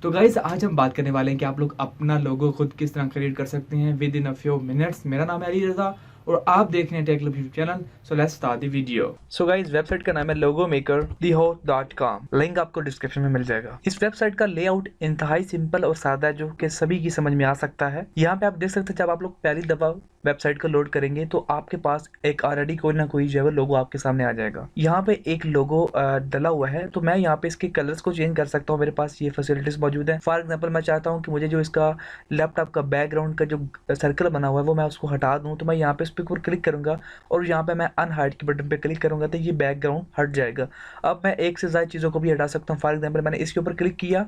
तो गाइज आज हम बात करने वाले हैं कि आप लोग अपना लोगो खुद किस तरह क्रिएट कर सकते हैं with in a few minutes. मेरा नाम है अली रजा और आप देख रहे हैं take YouTube channel. So let's start the video. So guys website का नाम है logomaker.com। लिंक आपको डिस्क्रिप्शन में मिल जाएगा। इस वेबसाइट का लेआउट इंतहाई सिंपल और सादा है जो कि सभी की समझ में आ सकता है। यहाँ पे आप देख सकते हैं जब आप लोग पहली दफा वेबसाइट को लोड करेंगे तो आपके पास एक ऑलरेडी कोई ना कोई जो है लोगो आपके सामने आ जाएगा। यहाँ पे एक लोगो डला हुआ है तो मैं यहाँ पे इसके कलर्स को चेंज कर सकता हूँ। मेरे पास ये फैसिलिटीज मौजूद है। फॉर एग्जांपल मैं चाहता हूँ कि मुझे जो इसका लैपटॉप का बैकग्राउंड का जो सर्कल बना हुआ है वो मैं उसको हटा दूँ, तो मैं यहाँ पे इस पर क्लिक करूंगा और यहाँ पे मैं अनहाइड के बटन पे क्लिक करूंगा तो ये बैकग्राउंड हट जाएगा। अब मैं एक से ज़्यादा चीज़ों को भी हटा सकता हूँ। फॉर एग्जाम्पल मैंने इसके ऊपर क्लिक किया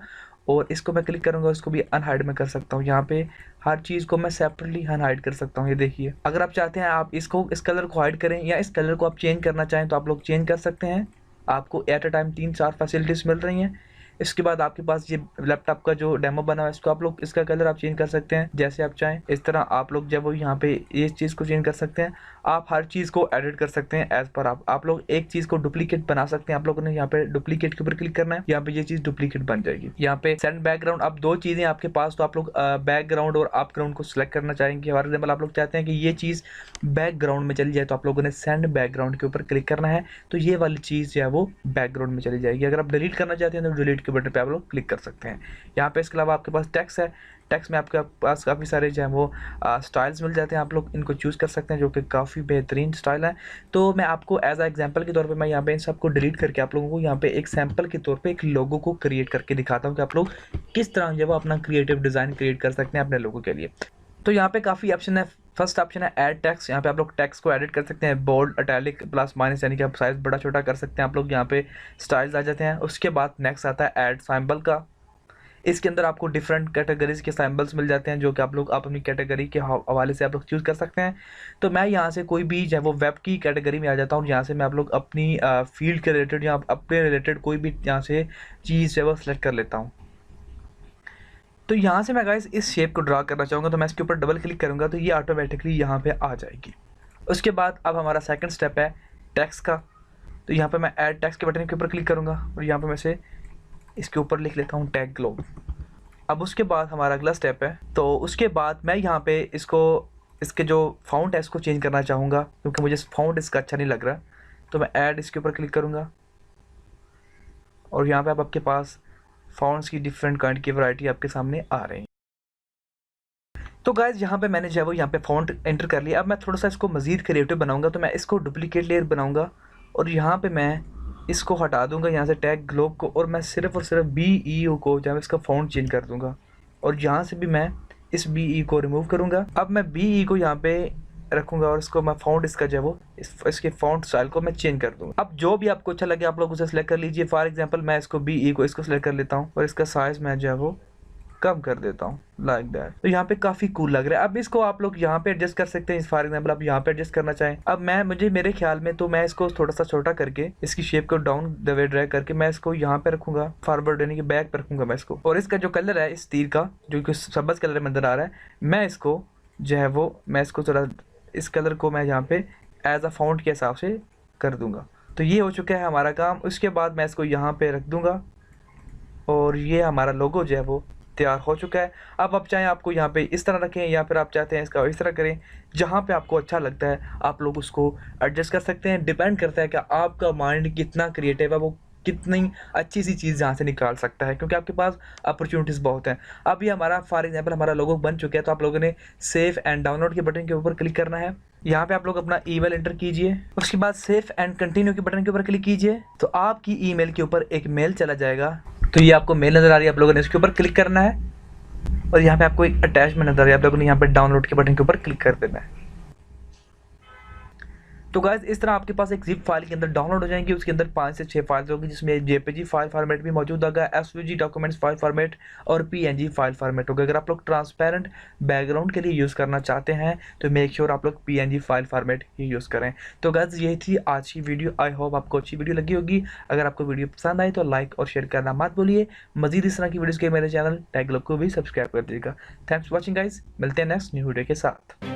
और इसको मैं क्लिक करूंगा, इसको भी अनहाइड में कर सकता हूँ। यहाँ पे हर चीज़ को मैं सेपरेटली अनहाइड कर सकता हूँ। ये देखिए, अगर आप चाहते हैं आप इसको इस कलर को हाइड करें या इस कलर को आप चेंज करना चाहें तो आप लोग चेंज कर सकते हैं। आपको एट अ टाइम 3-4 फैसिलिटीज़ मिल रही हैं। इसके बाद आपके पास ये लैपटॉप का जो डेमो बना हुआ है इसको आप लोग इसका कलर आप चेंज कर सकते हैं जैसे आप चाहें। इस तरह आप लोग जब वो यहाँ पे ये चीज़ को चेंज कर सकते हैं। आप हर चीज़ को एडिट कर सकते हैं एज पर आप लोग एक चीज़ को डुप्लीकेट बना सकते हैं। आप लोगों ने यहाँ पे डुप्लीकेट के ऊपर क्लिक करना है, यहाँ पे ये चीज़ डुप्लीकेट बन जाएगी। यहाँ पे सेंड बैकग्राउंड, अब दो चीज़ें आपके पास, तो आप लोग बैकग्राउंड और अपग्राउंड को सिलेक्ट करना चाहेंगे। फॉर एग्जाम्पल आप लोग चाहते हैं कि ये चीज़ बैकग्राउंड में चली जाए तो आप लोगों ने सेंड बैकग्राउंड के ऊपर क्लिक करना है, तो ये वाली चीज़ जो है वो बैकग्राउंड में चली जाएगी। अगर आप डिलीट करना चाहते हैं तो डिलीट के बटन पे आप लोग क्लिक कर सकते हैं। यहाँ पे इसके अलावा आपके पास टेक्स्ट है। टेक्स्ट में आपके पास काफ़ी सारे जो है वो स्टाइल्स मिल जाते हैं। आप लोग इनको चूज़ कर सकते हैं जो कि काफ़ी बेहतरीन स्टाइल है। तो मैं आपको एज आ एग्जांपल के तौर पे मैं यहाँ पे इन सबको डिलीट करके आप लोगों को यहाँ पे एक सैंपल के तौर पे एक लोगो को क्रिएट करके दिखाता हूँ कि आप लोग किस तरह जो है वो अपना क्रिएटिव डिज़ाइन क्रिएट कर सकते हैं अपने लोगो के लिए। तो यहाँ पे काफ़ी ऑप्शन है। फर्स्ट ऑप्शन है ऐड टेक्स्ट। यहाँ पे आप लोग टेक्स्ट को एडिट कर सकते हैं, बोल्ड, इटैलिक, प्लस माइनस, यानी कि आप साइज बड़ा छोटा कर सकते हैं। आप लोग यहाँ पे स्टाइल्स आ जाते हैं। उसके बाद नेक्स्ट आता है ऐड सिंबल का। इसके अंदर आपको डिफरेंट कैटेगरीज के सिंबल्स मिल जाते हैं जो कि आप लोग अपनी कैटेगरी के हवाले से आप लोग चूज़ कर सकते हैं। तो मैं यहाँ से कोई भी जो है वो वेब की कैटेगरी में आ जाता हूँ। यहाँ से मैं आप लोग अपनी फील्ड के रिलेटेड या अपने रिलेटेड कोई भी यहाँ से चीज़ जो है वो सिलेक्ट कर लेता हूँ। तो यहाँ से मैं गाइस इस शेप को ड्रा करना चाहूँगा तो मैं इसके ऊपर डबल क्लिक करूँगा तो ये ऑटोमेटिकली यहाँ पे आ जाएगी। उसके बाद अब हमारा सेकंड स्टेप है टेक्स्ट का। तो यहाँ पे मैं ऐड टेक्स्ट के बटन के ऊपर क्लिक करूँगा और यहाँ पे मैं से इसके ऊपर लिख लेता हूँ टैग ग्लोब। अब उसके बाद हमारा अगला स्टेप है, तो उसके बाद मैं यहाँ पे इसको इसके जो फाउंट है इसको चेंज करना चाहूँगा क्योंकि मुझे फाउंट इसका अच्छा नहीं लग रहा। तो मैं ऐड इसके ऊपर क्लिक करूँगा और यहाँ पे अब आपके पास फाउंट्स की डिफरेंट काइंड की वैरायटी आपके सामने आ रही है। तो गाइज यहाँ पे मैंने जो है वो यहाँ पे फॉन्ट एंटर कर लिया। अब मैं थोड़ा सा इसको मज़ीद क्रिएटिव बनाऊंगा तो मैं इसको डुप्लीकेट लेयर बनाऊंगा और यहाँ पे मैं इसको हटा दूंगा यहाँ से टैग ग्लोब को और मैं सिर्फ और सिर्फ BEO को जहाँ इसका फॉन्ट चेंज कर दूंगा और यहाँ से भी मैं इस BE को रिमूव करूँगा। अब मैं BE को यहाँ पे रखूँगा और इसको मैं फॉन्ट इसका जो है वो इसके फॉन्ट स्टाइल को मैं चेंज कर दूँगा। अब जो भी आपको अच्छा लगे आप लोग उसे सेलेक्ट कर लीजिए। फॉर एग्जांपल मैं इसको BE को इसको सेलेक्ट कर लेता हूँ और इसका साइज़ मैं जो है वो कम कर देता हूँ लाइक दैट। तो यहाँ पे काफ़ी कूल लग रहा है। अब इसको आप लोग यहाँ पे एडजस्ट कर सकते हैं। फॉर एग्जांपल आप यहाँ पे एडजस्ट करना चाहें। अब मेरे ख्याल में तो मैं इसको थोड़ा सा छोटा करके इसकी शेप को डाउन द वे ड्रैग करके मैं इसको यहाँ पे रखूँगा, फॉरवर्ड यानी कि बैक पे रखूँगा मैं इसको। और इसका जो कलर है इस तीर का जो कि सब्ज़ कलर में नज़र आ रहा है, मैं इसको जो है वो मैं इसको थोड़ा इस कलर को मैं यहाँ पे एज अ फाउंट के हिसाब से कर दूँगा। तो ये हो चुका है हमारा काम। उसके बाद मैं इसको यहाँ पे रख दूँगा और ये हमारा लोगो जो है वो तैयार हो चुका है। अब आप चाहें आपको यहाँ पे इस तरह रखें या फिर आप चाहते हैं इसका इस तरह करें, जहाँ पे आपको अच्छा लगता है आप लोग उसको एडजस्ट कर सकते हैं। डिपेंड करता है कि आपका माइंड कितना क्रिएटिव है, वो कितनी अच्छी सी चीज़ यहाँ से निकाल सकता है क्योंकि आपके पास अपॉर्चुनिटीज़ बहुत हैं। अब ये हमारा फॉर एग्जांपल हमारा लोगो बन चुका है तो आप लोगों ने सेव एंड डाउनलोड के बटन के ऊपर क्लिक करना है। यहाँ पे आप लोग अपना ईमेल एंटर कीजिए। उसके बाद सेव एंड कंटिन्यू के बटन के ऊपर क्लिक कीजिए तो आपकी ईमेल के ऊपर एक मेल चला जाएगा। तो ये आपको मेल नज़र आ रही है, आप लोगों ने इसके ऊपर क्लिक करना है और यहाँ पे आपको एक अटैचमेंट नज़र आ रही है, आप लोगों ने यहाँ पे डाउनलोड के बटन के ऊपर क्लिक कर देना है। तो गाइस इस तरह आपके पास एक जिप फाइल के अंदर डाउनलोड हो जाएंगी। उसके अंदर 5 से 6 फाइल्स होगी जिसमें JPG फाइल फॉर्मेट भी मौजूद होगा, SVG डॉक्यूमेंट्स फाइल फॉर्मेट और PNG फाइल फॉर्मेट होगा। अगर आप लोग ट्रांसपेरेंट बैकग्राउंड के लिए यूज़ करना चाहते हैं तो मेक श्योर आप लोग PNG फाइल फॉर्मेट ही यूज़ करें। तो गाइस ये थी आज की वीडियो। आई होप आपको अच्छी वीडियो लगी होगी। अगर आपको वीडियो पसंद आई तो लाइक और शेयर करना मत भूलिए। मजीद इस तरह की वीडियोज़ के मेरे चैनल टैग ग्लोब को भी सब्सक्राइब कर दीजिएगा। थैंक्स फॉर वॉचिंग गाइस, मिलते हैं नेक्स्ट न्यू वीडियो के साथ।